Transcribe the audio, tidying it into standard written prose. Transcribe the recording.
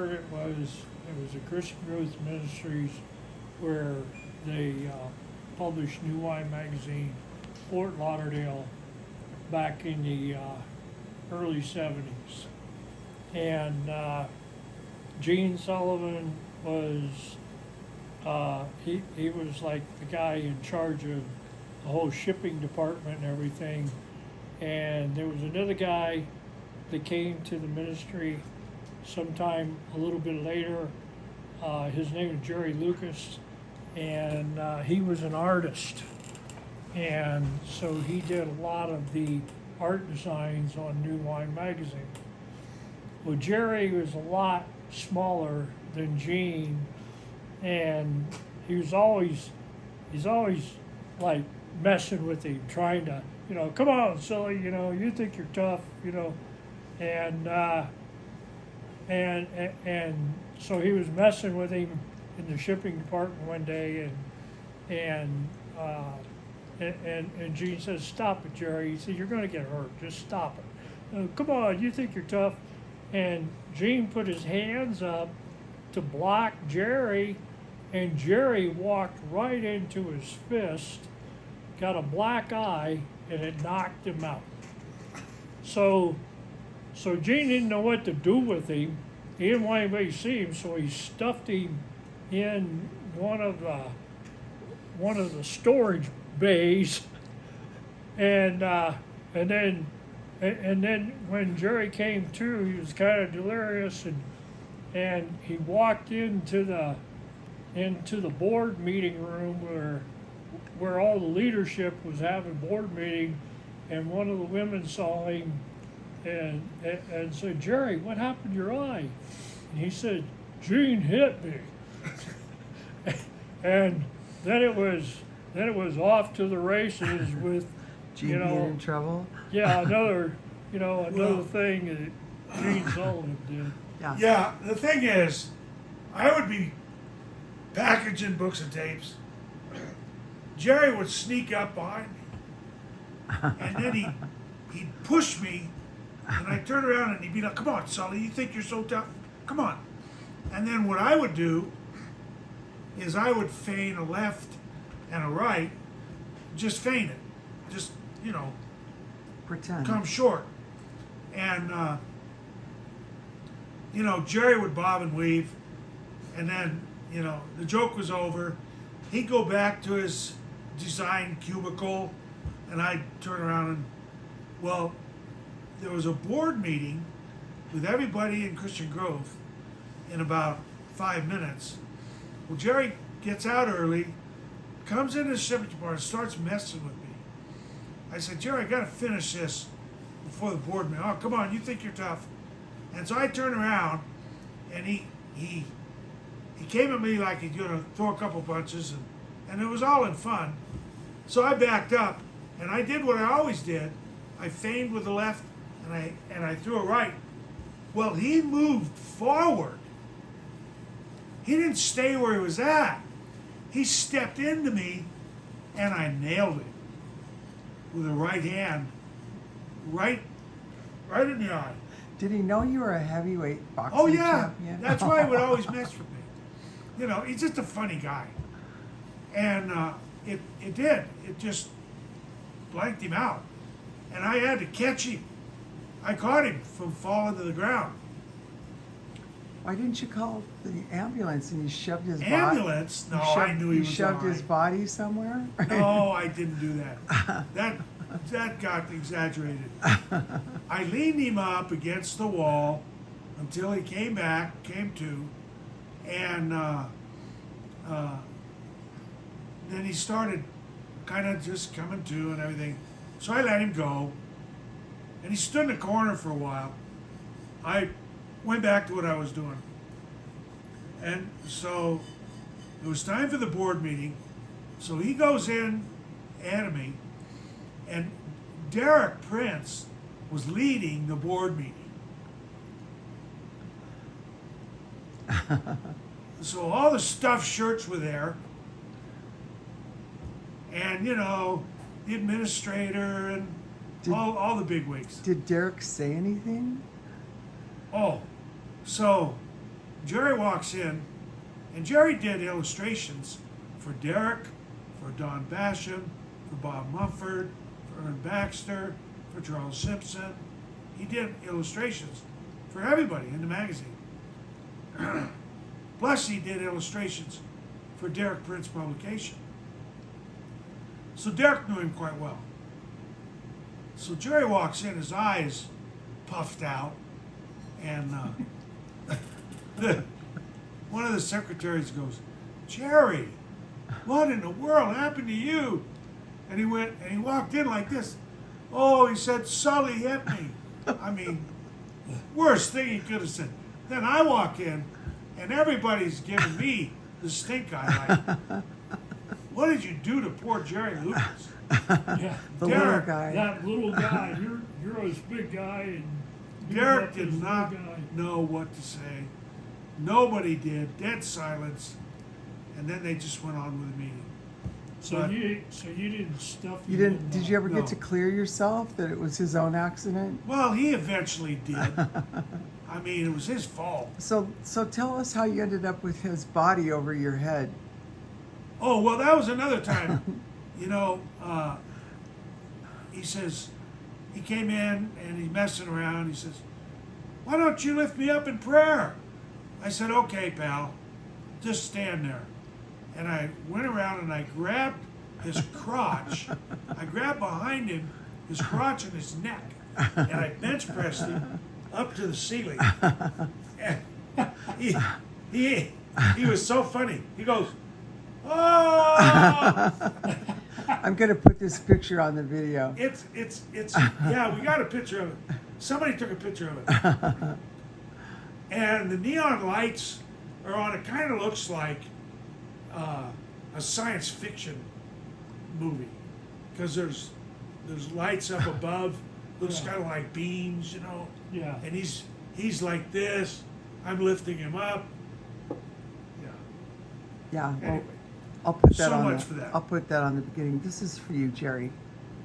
It was a Christian Growth Ministries where they published New Wine Magazine, Fort Lauderdale, back in the early 70s. And Gene Sullivan was, he was like the guy in charge of the whole shipping department and everything. And there was another guy that came to the ministry sometime a little bit later. His name was Jerry Lukas, and he was an artist. And so he did a lot of the art designs on New Wine Magazine. Well, Jerry was a lot smaller than Gene, and he's always like messing with him, trying to, come on, silly, you think you're tough, and and so he was messing with him in the shipping department one day, and Gene says, "Stop it, Jerry." He said, "You're going to get hurt. Just stop it. Come on, you think you're tough." And Gene put his hands up to block Jerry, and Jerry walked right into his fist, got a black eye, and it knocked him out. So Gene didn't know what to do with him. He didn't want anybody to see him, so he stuffed him in one of the storage bays, and then when Jerry came to, he was kind of delirious, and he walked into the board meeting room where all the leadership was having board meeting, and one of the women saw him and said, "Jerry, what happened to your eye?" And he said, "Gene hit me." And then it was off to the races with, Gene being in trouble. Yeah, another thing that Gene Sullivan did. Yeah, the thing is, I would be packaging books and tapes. Jerry would sneak up behind me, and then he'd push me, and I'd turn around and he'd be like, "Come on, Sully, you think you're so tough? Come on." And then what I would do is I would feign a left and a right, just feign it, just, Pretend. come short. And, Jerry would bob and weave, and then, the joke was over. He'd go back to his design cubicle, and I'd turn around and, well, there was a board meeting with everybody in Christian Grove in about 5 minutes. Well, Jerry gets out early, comes in his shipping department, starts messing with me. I said, "Jerry, I got to finish this before the board meeting." "Oh, come on, you think you're tough." And so I turned around, and he came at me like he's going to throw a couple punches, and it was all in fun. So I backed up, and I did what I always did. I feigned with the left, and I threw a right. Well, he moved forward. He didn't stay where he was at. He stepped into me, and I nailed it with a right hand, right in the eye. Did he know you were a heavyweight boxing Oh yeah, champion? that's why he would always mess with me. He's just a funny guy, and it did. It just blanked him out, and I had to catch him. I caught him from falling to the ground. Why didn't you call the ambulance and you shoved his body? Ambulance? No, I knew he was You shoved his all body somewhere? right. No, I didn't do that. That got exaggerated. I leaned him up against the wall until he came to, and then he started kind of just coming to and everything. So I let him go, and he stood in the corner for a while. I went back to what I was doing. And so it was time for the board meeting. So he goes in at me, and Derek Prince was leading the board meeting. So all the stuffed shirts were there, and the administrator and all the bigwigs. Did Derek say anything? Oh, so Jerry walks in, and Jerry did illustrations for Derek, for Don Basham, for Bob Mumford, for Ern Baxter, for Charles Simpson. He did illustrations for everybody in the magazine. Plus, he did illustrations for Derek Prince publication. So Derek knew him quite well. So Jerry walks in, his eyes puffed out, and one of the secretaries goes, "Jerry, what in the world happened to you?" And he went, and he walked in like this. "Oh," he said, "Sully hit me." I mean, worst thing he could have said. Then I walk in, and everybody's giving me the stink eye. Like, what did you do to poor Jerry Lucas? Yeah, The Derek, little guy. that little guy, you're this big guy, and you Derek got this did little not guy. know what to say. Nobody did. Dead silence. And then they just went on with the meeting. So But- you didn't stuff. You your didn't? own Did mouth. you ever No. get to clear yourself that it was his own accident? Well, he eventually did. I mean, it was his fault. So tell us how you ended up with his body over your head. Oh, well, that was another time. You know, he says, he came in and he's messing around. He says, "Why don't you lift me up in prayer?" I said, "Okay, pal, just stand there." And I went around and I grabbed his crotch. I grabbed behind him, his crotch and his neck. And I bench pressed him up to the ceiling. And he was so funny. He goes, "Oh!" I'm gonna put this picture on the video. It's yeah, we got a picture of it. Somebody took a picture of it. And the neon lights are on. It kind of looks like a science fiction movie because there's lights up above. Looks Yeah. kind of like beams, you know. Yeah. And he's like this. I'm lifting him up. Yeah. Yeah. Well, Anyway, I'll put that so on. much for that. I'll put that on the beginning. This is for you, Jerry.